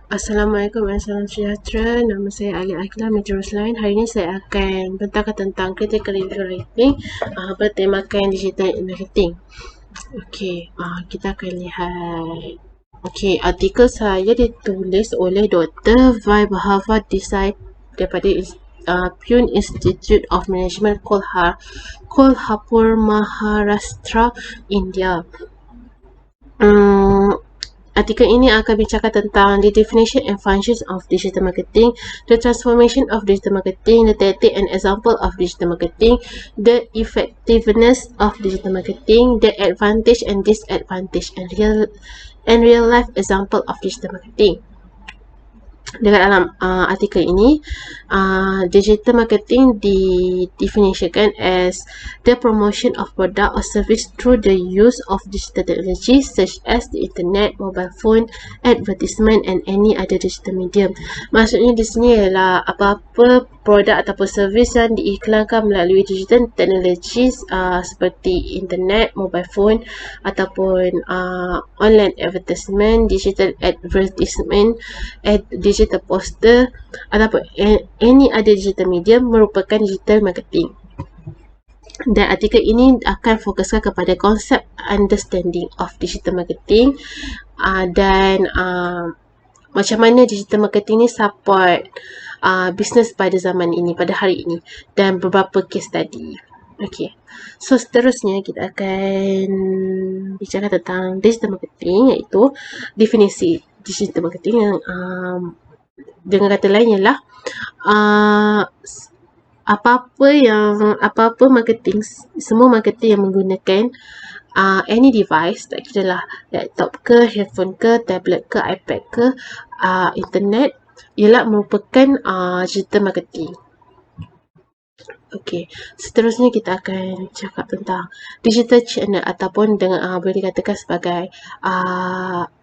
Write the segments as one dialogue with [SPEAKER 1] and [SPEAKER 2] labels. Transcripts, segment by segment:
[SPEAKER 1] Assalamualaikum dan salam sejahtera. Nama saya Ali Akila Metro Ruslan. Hari ini saya akan bentangkan tentang critical review writing bertemakan digital marketing. Okey, kita akan lihat. Okey, artikel saya ditulis oleh Dr. Vaibhava Desai daripada Pune Institute of Management Kolhapur, Maharashtra, India. Artikel ini akan bincangkan tentang the definition and functions of digital marketing, the transformation of digital marketing, the tactic and example of digital marketing, the effectiveness of digital marketing, the advantage and disadvantage, and real life example of digital marketing. Dekat dalam artikel ini, digital marketing didefinisikan as the promotion of product or service through the use of digital technology such as the internet, mobile phone, advertisement and any other digital medium. Maksudnya di sini ialah apa-apa produk ataupun servis yang diiklankan melalui digital technology seperti internet, mobile phone ataupun online advertisement, digital advertisement, digital poster ataupun any other digital medium merupakan digital marketing. Dan artikel ini akan fokuskan kepada konsep understanding of digital marketing dan macam mana digital marketing ni support business pada zaman ini, pada hari ini, dan beberapa case study. Okay, so seterusnya kita akan bicara tentang digital marketing, iaitu definisi digital marketing yang dengan kata lain ialah apa-apa marketing, semua marketing yang menggunakan any device, tak kira lah laptop ke, handphone ke, tablet ke, iPad ke, internet, ialah merupakan digital marketing. Okey, seterusnya kita akan cakap tentang digital channel ataupun dengan boleh dikatakan sebagai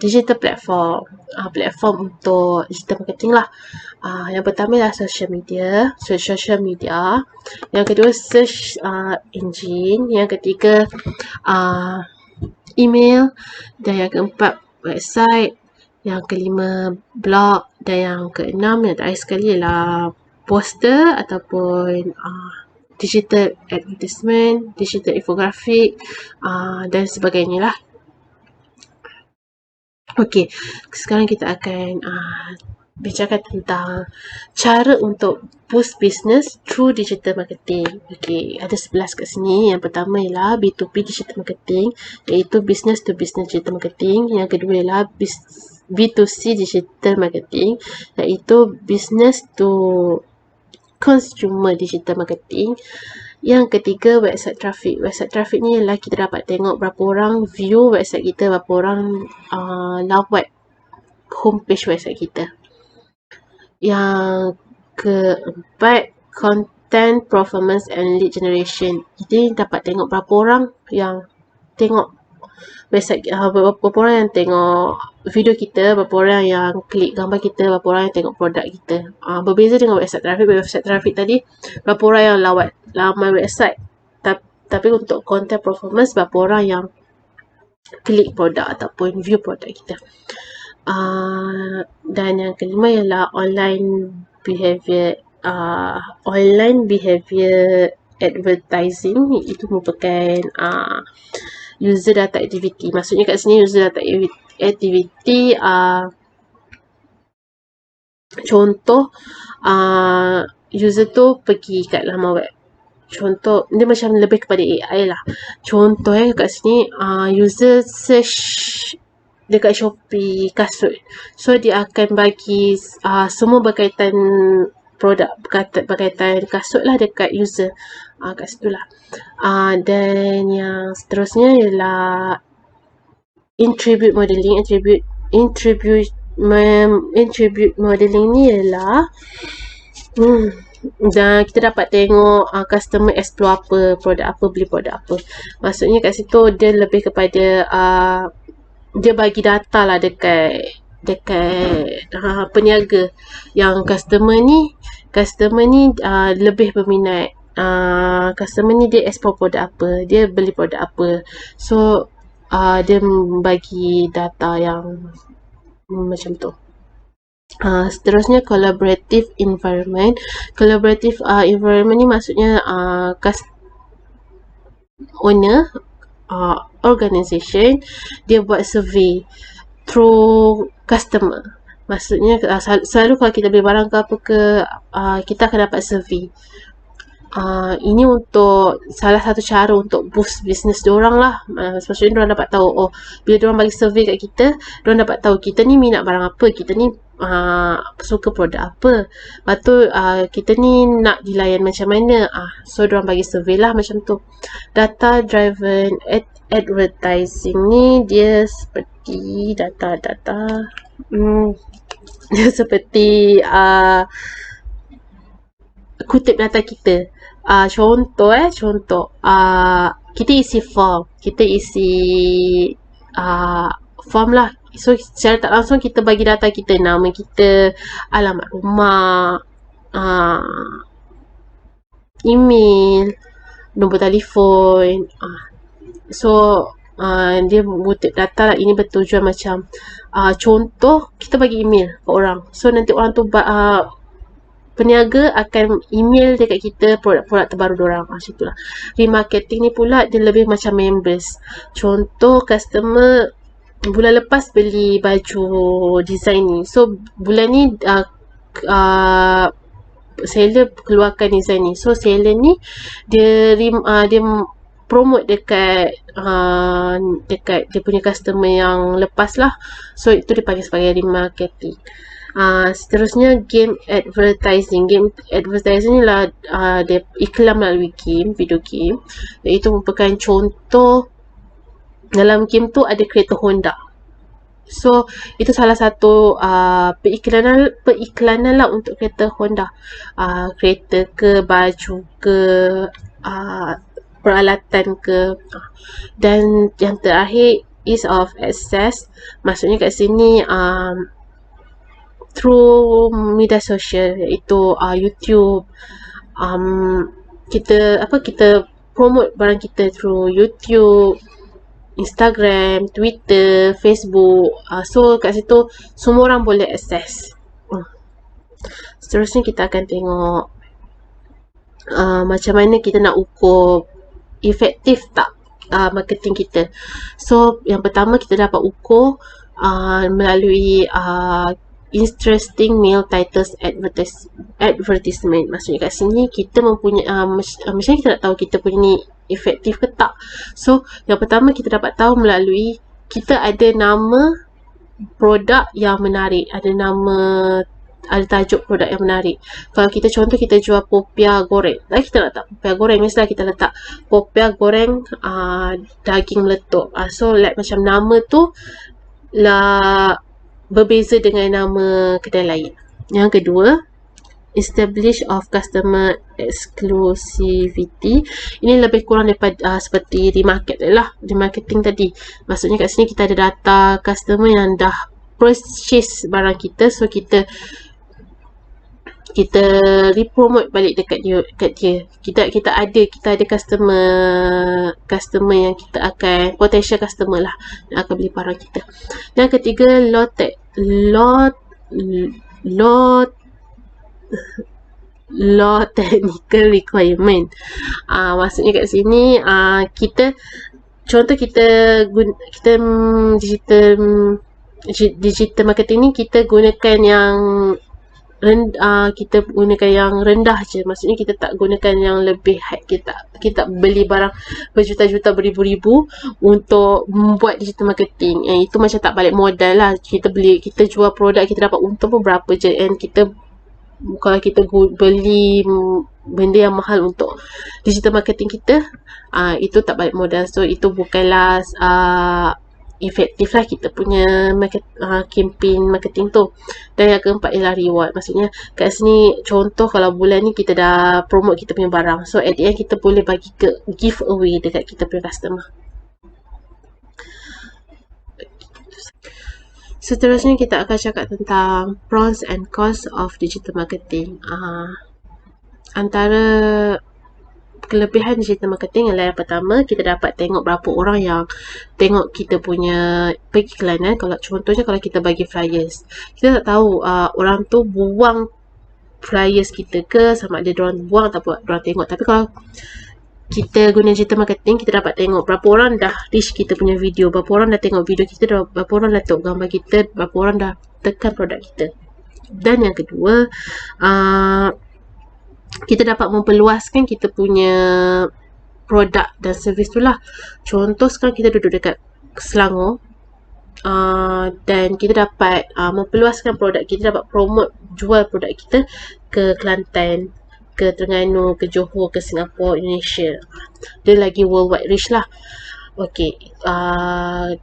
[SPEAKER 1] digital platform, platform untuk digital marketing lah. Yang pertama ialah social media. Yang kedua search engine. Yang ketiga email. Dan yang keempat website. Yang kelima blog. Dan yang keenam yang terakhir sekali ialah poster ataupun digital advertisement, digital infographic dan sebagainya lah. Okey, sekarang kita akan bincangkan tentang cara untuk boost business through digital marketing. Okey, ada 11 kat sini. Yang pertama ialah B2B digital marketing, iaitu business to business digital marketing. Yang kedua ialah B2C digital marketing, iaitu business to consumer digital marketing. Yang ketiga, website traffic. Website traffic ni ialah kita dapat tengok berapa orang view website kita, berapa orang lawat homepage website kita. Yang keempat, content performance and lead generation. Jadi dapat tengok berapa orang yang tengok website, berapa orang yang tengok video kita, berapa orang yang klik gambar kita, berapa orang yang tengok produk kita. Berbeza dengan website traffic. Website traffic tadi berapa orang yang lawat laman website, tapi untuk content performance berapa orang yang klik produk ataupun view produk kita. Dan yang kelima ialah online behavior advertising. Itu merupakan user data activity. Maksudnya kat sini user data activity, contoh user tu pergi kat laman web. Contoh, dia macam lebih kepada AI lah. Contoh kat sini user search dekat Shopee kasut. So dia akan bagi semua berkaitan produk, berkaitan kasut lah dekat user. Kat situ lah. Dan yang seterusnya ialah attribute modeling. Attribute modeling ni ialah dan kita dapat tengok customer explore apa, produk apa, beli produk apa. Maksudnya kat situ dia lebih kepada dia bagi data lah dekat peniaga yang customer ni lebih berminat, customer ni dia explore produk apa, dia beli produk apa. So dia bagi data yang macam tu. Seterusnya collaborative environment. Collaborative environment ni maksudnya owner organisation dia buat survey through customer. Maksudnya selalu kalau kita beli barang ke apa ke, kita akan dapat survey. Ini untuk salah satu cara untuk boost business diorang lah. Maksudnya diorang dapat tahu, oh bila diorang bagi survey kat kita, diorang dapat tahu kita ni minat barang apa, kita ni suka produk apa, lepas tu kita ni nak dilayan macam mana. So diorang bagi survey lah macam tu. Data driven advertising ni dia seperti data dia seperti kutip data kita. Contoh kita isi form, form lah. So secara tak langsung kita bagi data kita, nama kita, alamat rumah, email, nombor telefon. So dia kutip data lah. Ini bertujuan macam contoh kita bagi email ke orang, so nanti orang tu peniaga akan email dekat kita produk-produk terbaru diorang. Macam itulah. Remarketing ni pula dia lebih macam members. Contoh customer bulan lepas beli baju design ni, so bulan ni seller keluarkan design ni, so seller ni dia promote dekat dia punya customer yang lepas lah. So itu dipanggil sebagai remarketing. Seterusnya game advertising. Game advertising ni lah dia iklan melalui game, video game, iaitu merupakan contoh. Dalam game tu ada kereta Honda, so itu salah satu periklanan lah untuk kereta Honda. Kereta ke, baju ke, peralatan ke. Dan yang terakhir, ease of access. Maksudnya kat sini through media sosial, iaitu YouTube. Kita promote barang kita through YouTube, Instagram, Twitter, Facebook. So kat situ semua orang boleh access. Seterusnya kita akan tengok macam mana kita nak ukur efektif tak marketing kita. So yang pertama kita dapat ukur melalui interesting mail titles advertisement. Maksudnya kat sini kita mempunyai macam kita nak tahu kita punya ni efektif ke tak. So yang pertama kita dapat tahu melalui kita ada nama produk yang menarik, ada tajuk produk yang menarik. Kalau kita contoh kita jual popiah goreng, kita letak popiah goreng, misalnya kita letak popiah goreng daging meletup. So like macam nama tu lah berbeza dengan nama kedai lain. Yang kedua, establish of customer exclusivity. Ini lebih kurang daripada seperti remarketing tadi. Maksudnya kat sini kita ada data customer yang dah purchase barang kita, so kita repromote balik dekat dia. Kita ada customer yang kita akan, potential customer lah yang akan beli barang kita. Yang ketiga, low technical requirement. Maksudnya kat sini digital marketing ni kita gunakan yang rendah je. Maksudnya kita tak gunakan yang lebih high. Kita beli barang berjuta-juta, beribu-ribu untuk membuat digital marketing. Itu macam tak balik modal lah. Kita jual produk, kita dapat untung pun berapa je. And kalau kita beli benda yang mahal untuk digital marketing kita, itu tak balik modal. So itu bukanlah efektif lah kita punya campaign marketing tu. Dan yang keempat ialah reward. Maksudnya kat sini contoh kalau bulan ni kita dah promote kita punya barang, so at the end kita boleh bagi ke giveaway dekat kita punya customer. Seterusnya kita akan cakap tentang pros and cons of digital marketing. Antara kelebihan digital marketing adalah yang pertama, kita dapat tengok berapa orang yang tengok kita punya periklanan. Kalau contohnya kalau kita bagi flyers, kita tak tahu orang tu buang flyers kita ke, sama ada diorang buang ataupun diorang tengok. Tapi kalau kita guna digital marketing, kita dapat tengok berapa orang dah reach kita punya video, berapa orang dah tengok video kita, berapa orang dah tengok gambar kita, berapa orang dah tekan produk kita. Dan yang kedua, kita dapat memperluaskan kita punya produk dan servis tu lah. Contoh sekarang kita duduk dekat Selangor, dan kita dapat memperluaskan produk kita, dapat promote jual produk kita ke Kelantan, ke Terengganu, ke Johor, ke Singapura, Indonesia. Dia lagi worldwide reach lah. Okey,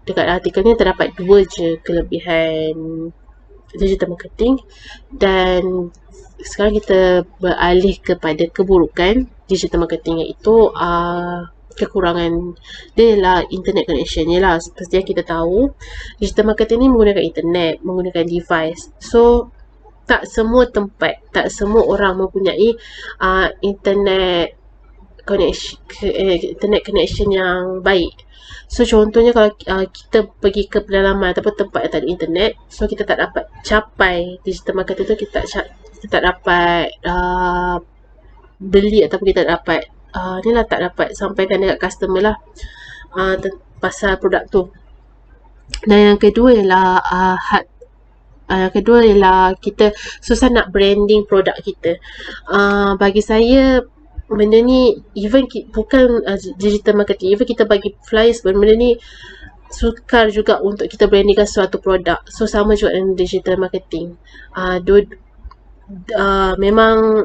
[SPEAKER 1] dekat artikel ni terdapat 2 je kelebihan digital marketing, dan sekarang kita beralih kepada keburukan digital marketing, iaitu kekurangan dia ialah internet connection. Ialah seperti yang kita tahu, digital marketing ni menggunakan internet, menggunakan device. So tak semua tempat, tak semua orang mempunyai internet connection yang baik. So contohnya kalau kita pergi ke pedalaman ataupun tempat yang tak ada internet, so kita tak dapat capai digital marketing tu, kita tak dapat beli ataupun kita tak dapat tak dapat sampaikan dekat customer lah pasal produk tu. Dan yang kedua ialah kita susah nak branding produk kita. Bagi saya, benda ni even bukan digital marketing, even kita bagi flyers, benda ni sukar juga untuk kita brandingkan suatu produk. So sama juga dengan digital marketing. Memang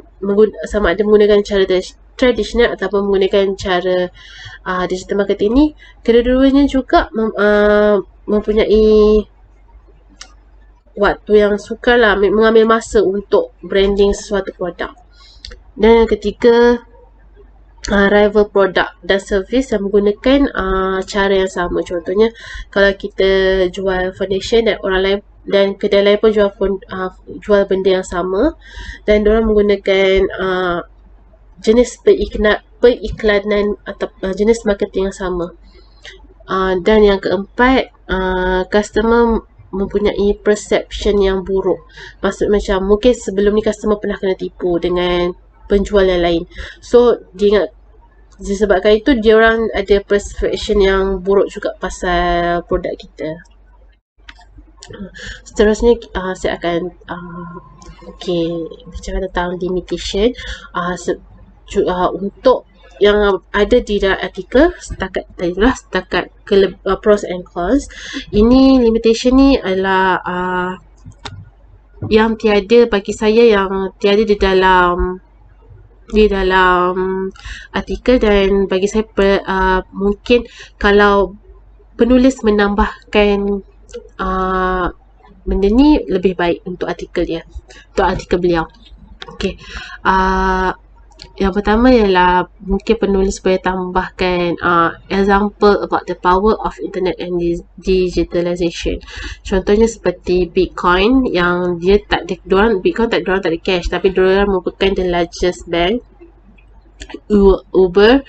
[SPEAKER 1] sama ada menggunakan cara tradisional ataupun menggunakan cara digital marketing ni, kedua-duanya juga mempunyai waktu yang sukar lah, mengambil masa untuk branding sesuatu produk. Dan yang ketiga, rival produk dan servis yang menggunakan cara yang sama. Contohnya kalau kita jual foundation dan orang lain dan kedai lain pun jual benda yang sama, dan diorang menggunakan jenis periklanan atau jenis marketing yang sama. Dan yang keempat, customer mempunyai perception yang buruk. Maksud macam mungkin sebelum ni customer pernah kena tipu dengan penjual yang lain. So disebabkan itu dia orang ada perception yang buruk juga pasal produk kita. Seterusnya saya akan bicara tentang limitation. Untuk yang ada di dalam artikel setakat pros and cons. Ini limitation ni adalah yang tiada, bagi saya yang tiada di dalam artikel, dan bagi saya mungkin kalau penulis menambahkan benda ni lebih baik untuk artikel beliau. Okey. Yang pertama ialah mungkin penulis boleh tambahkan example about the power of internet and digitalization. Contohnya seperti Bitcoin, yang dia Bitcoin tak ada cash, tapi diorang merupakan the largest bank. Uber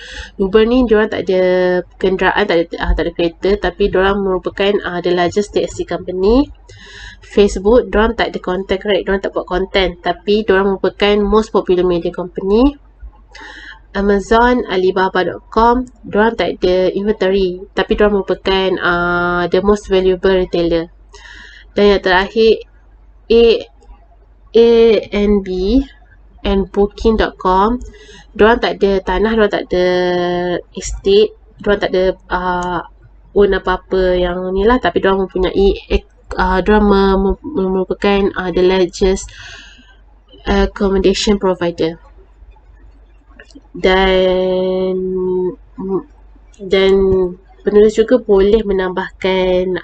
[SPEAKER 1] ni diorang tak ada kenderaan, tak ada kereta, tapi diorang merupakan the largest taxi company. Facebook, diorang tak ada content create, diorang tak buat content, tapi diorang merupakan most popular media company. Amazon, Alibaba.com, diorang tak ada inventory, tapi diorang merupakan the most valuable retailer. Dan yang terakhir, Airbnb and Booking.com, diorang tak ada tanah, diorang tak ada estate, diorang tak ada own apa-apa yang ni lah, tapi diorang mempunyai diorang merupakan the largest accommodation provider. Dan penulis juga boleh menambahkan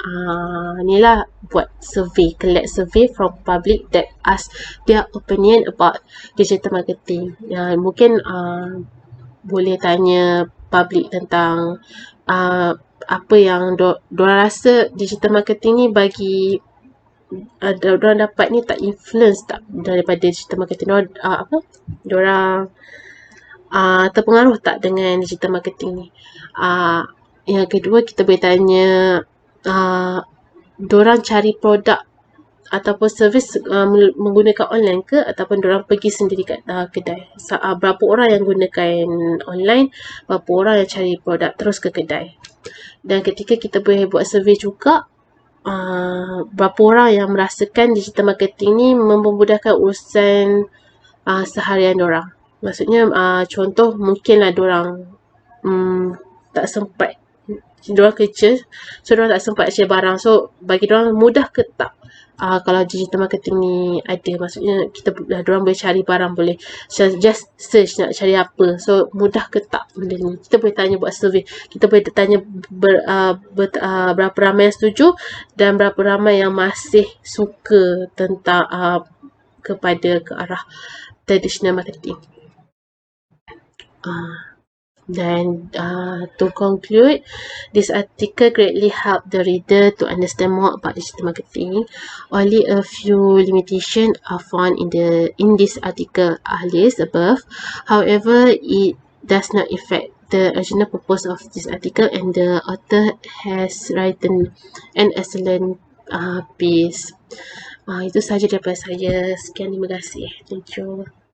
[SPEAKER 1] buat survey, collect survey from public that ask their opinion about digital marketing. Mungkin boleh tanya public tentang apa yang diorang rasa digital marketing ni bagi diorang dapat ni, tak influence tak daripada digital marketing diorang terpengaruh tak dengan digital marketing ni. Yang kedua, kita boleh tanya diorang cari produk ataupun servis menggunakan online ke, ataupun diorang pergi sendiri kat kedai. Berapa orang yang gunakan online, berapa orang yang cari produk terus ke kedai. Dan ketika kita boleh buat survey juga, berapa orang yang merasakan digital marketing ni memudahkan urusan seharian diorang. Maksudnya contoh, mungkinlah diorang tak sempat, diorang kerja, so diorang tak sempat share barang, so bagi diorang mudah ke tak kalau digital marketing ni ada. Maksudnya diorang boleh cari barang, boleh just search nak cari apa, so mudah ke tak benda ni. Kita boleh tanya, buat survey, kita boleh tanya berapa ramai yang setuju dan berapa ramai yang masih suka tentang kepada ke arah traditional marketing. Then to conclude, this article greatly helped the reader to understand more about digital marketing. Only a few limitations are found in this article listed above. However, it does not affect the original purpose of this article, and the author has written an excellent piece. Itu sahaja daripada saya. Sekian, terima kasih. Thank you.